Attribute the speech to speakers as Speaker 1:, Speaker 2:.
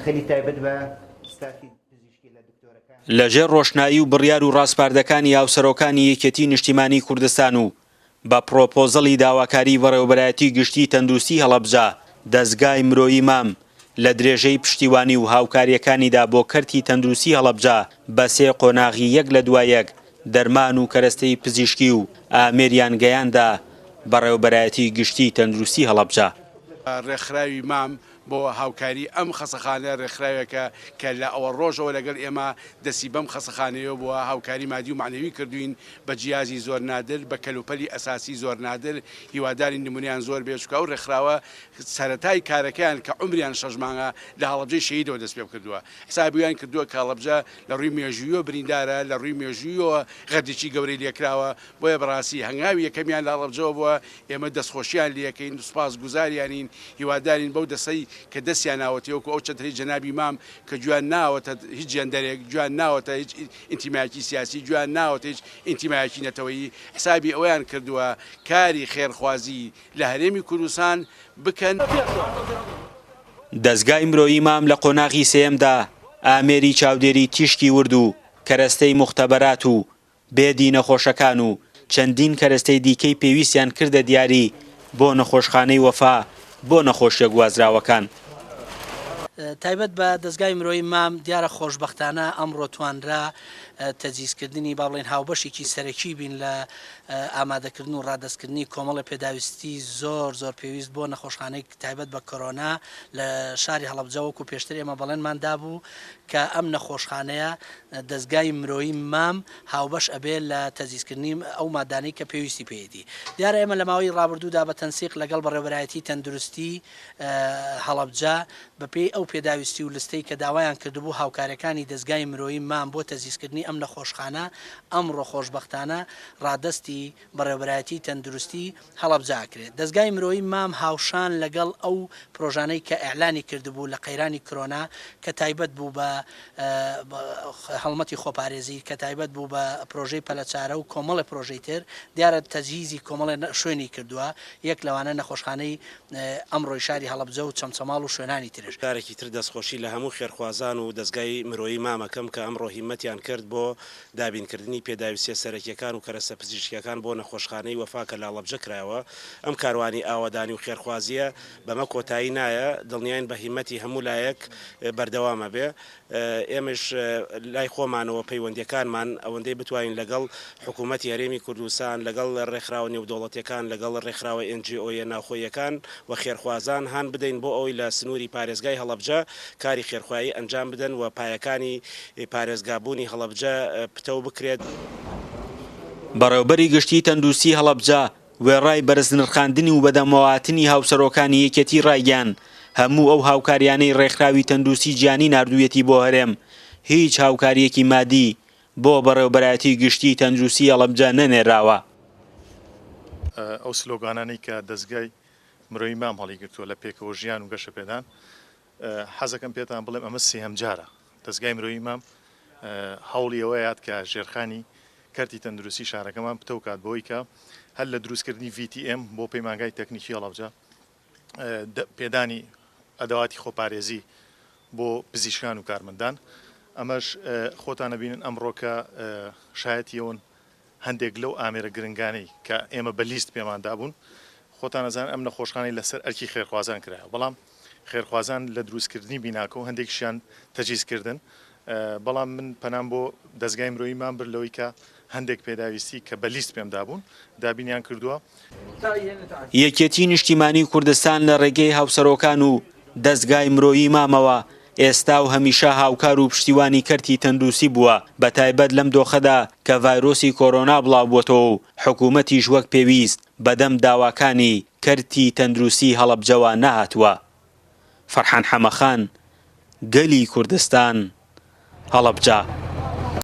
Speaker 1: خەلی تایبەت بە ستافی
Speaker 2: لەژێر ڕۆشنایی و بڕیار و ڕاستپاردەکانی هاوسەرۆکانی یەکێتی نیشتیمانی کوردستان و بە پرۆپۆزەڵی داواکاری بەڕێوەبەرایەتی گشتی تەندروستی هەڵەبجە دەستگای مرۆیی مام لە درێژەی پشتیوانی و هاوکاریەکانیدا بۆ کەرتی تەندروستی هەڵەبجە بە سێ قۆناغی یەک لە دوای یەک دەرمان و کەرەستەی پزیشکی و ئامێریان گەیاندا بەڕێوەبەرایەتی گشتی تەندروستی هەڵەبجە.
Speaker 3: ڕێکخراوی مام بۆ هاوکاری ئەم خەسەخانە ڕێکخراوێکە کە لە ئەوە ڕۆژەوە لەگەڵ ئێمە دەستی بەم خەسەخانەیە بووە هاوکاری مادی و معنەوی کردوین بە جیازی زۆر نادر بە کەلوپەلی ئەساسی زۆر نادر هیواداری نمونیان زۆر بێچکە و ڕێکخراوە سەرەتای کارەکەیان کە عمریان 6 مانگە لە هەڵەبجەی شەهیدەوە دەست پێ کردووە حسابیان کردووە کە هەڵەبجە لە ڕووی مێژوویەوە بریندارە لە ڕووی مێژوویەوە غەردێکی گەورەی لێکراوە بۆیە بەڕاستی هەنگاوی یەکەمیان لە هەڵەبجەوە بووە ئێمە دەستخۆشیان لەکەین سوپاس گوزاریانین هیوادارین بەو دەسەی کە دەستیان ناوەتەوەکو ئەو چەتری جەنابی مام کە جوان ناوەتە هیچ جێندەرێک جوان ناوەتە هیچ ئینتیمایەکی سیاسی جوان ناوەتە هیچ ئینتیمایەکی نەتەوەیی حسابی ئەویان کردووە کاری خێرخوازی لە هەرێمی کوردستان بکەن.
Speaker 2: دەستگای مرۆیی مام لە قۆناغی سێیەمدا ئامێری چاودێری تیشکی ورد و کەرەستەی مختەبەرات و بێدی نەخۆشەکان و چەندین کەرەستەی دیکەی پێویستیان کردە دیاری بۆ نەخۆشخانەی وەفا بۆ نەخۆشیە گوازراوەکان.
Speaker 4: تایبەت بە دەستگای مرۆیی مام دیارە خۆشبەختانە ئەمڕۆ توانرا تەجیزکردنی با بڵێن هاوبەشێکی سەرەکی بین لە ئامادەکردن و ڕادەستکردنی کۆمەڵی پێداویستی زۆر پێویست بۆ نەخۆشخانەی تایبەت بە کۆرۆنا لە شاری هەڵەبجە وەکو پێشتر ئێمە بەڵێنمان دابوو کە ئەم نەخۆشخانەیە دەستگای مرۆیی مام هاوبەش ئەبێ لە تەجیزکردنی ئەو مادانەی کە پێویستی پێیەتی. دیارە ئێمە لە ماوەی ڕابردوودا بە تەنسیق لەگەڵ بەڕێوەبەرایەتی تەندروستی هەڵەبجە بەپێی ئەو پێداویستی و لستەی کە داوایان کردبوو هاوکارەکانی دەستگای مرۆیی مام بۆ تەجیزکردنی ئەم نەخۆشخانە ئەمڕۆ خۆشبەختانە ڕادستی بەڕێوەبەرایەتی تەندروستی هەڵەبجە کرێت. دەستگای مرۆیی مام هاوشان لەگەڵ ئەو پرۆژانەی کە ئەعلانی کردبوو لە قەیرانی کۆرۆنا کە تایبەت بوو بە هەڵمەتی خۆپارێزی کە تایبەت بوو بە پرۆژەی پەلەچارە و کۆمەڵی پرۆژەی تر دیارە تەجهیزی کۆمەڵی شوێنی کردووە یەک لەوانە نەخۆشخانەی ئەمڕۆی شاری هەڵەبجە و چەمچەماڵ و شوێنانی ترش.
Speaker 5: کارێکی تر دەستخۆشی لە هەموو خێرخوازان و دەستگای مرۆیی مامەکەم کە ئەمڕۆ هیمەتیان کرد بۆ دابینکردنی پێداویستیە سەرەکیەکان و کەرەستە پزیشکیەکان بۆ نەخۆشخانەی وەفا کە لە هەڵەبجە کرایەوە. ئەم کاروانی ئاوادانی و خێرخوازیە بەمە کۆتایی نایە دڵنیاین بە هیمەتی هەموو لایەک بەردەوامە بێ. ئێمەش لای خۆمانەوە پەیوەندیەکانمان ئەوەندەی بتوانین لەگەڵ حکوومەتی هەرێمی کوردستان لەگەڵ ڕێکخراوە نێودەوڵەتیەکان لەگەڵ ڕێکخراوە NGO ناوخۆیەکان و خێرخوازان هان بدەین بۆ ئەوی لە سنووری پارێزگای هەڵەبجە کاری خێرخوایی ئەنجام بدەن و پایەکانی پارێزگابوونی هەڵەبجە پتە بکرێت.
Speaker 2: بەڕێوەبەری گشتی تەندروستی هەڵەبجە وێڕای بەرزنرخاندنی و بەدەمەواتنی هاوسەرۆکانی یەکێتی ڕایگەیان هەموو ئەو هاوکاریانەی ڕێکخراوی تەندروستی گیانی نردوویەتی بۆ هەرێم هیچ هاوکاریەکی مادی بۆ بەڕێوەبەرایەتی گشتی تەندروستی هەڵەبجە نەنێراوە.
Speaker 6: ئەو سلۆگانانەی کە دەستگای مرۆیی مام هەڵیگرتووە لە پێکەوە ژیان و گەشە پێدان حەزەکەم پێتان بڵێم ئەمە سێهەم جارە دەستگای مرۆیی مام هەوڵی ئەوەیات کە ژێرخانی کەرتی تەندروستی شارەکەمان پتەوکات بۆی کە هەر لە دروستکردنی VTM بۆ پەیمانگای تەکنیکی هەڵەبجە پێدانی ئەدەواتی خۆپارێزی بۆ پزیشکان و کارمەندان ئەمەش خۆتانە بینن ئەمڕۆکە شایەتیەوەن هەندێک لەو ئامێرە گرنگانەی کە ئێمە بە لیست پێماندا بوون خۆتانەزان ئەم نەخۆشخانەی لەسەر ئەرکی خێرخوازان کرایە بەڵام خێرخوازان لە دروستکردنی بیناکە و هەندێکشیان تەجیزکردن بەڵام من پەنام بۆ دەستگای مرۆیی مام برد لەوەی کە هەندێک پێداویستی کە بە لیست پێمدا بوون دابینیان کردووە.
Speaker 2: یەکێتی نیشتیمانی کوردستان لە ڕێگەی هاوسەرۆکان و دەستگای مرۆیی مامەوە ئێستا و هەمیشە هاوکار و پشتیوانی کەرتی تەندروستی بووە بە تایبەت لەم دۆخەدا کە ڤایرۆسی کۆرۆنا بڵاو بووەتەوە و حکوومەتیش وەک پێویست بەدەم داواکانی کەرتی تەندروستی هەڵەبجەوە نەهاتووە. فەرحان حەمەخان، گەلی کوردستان، هەڵەبجە.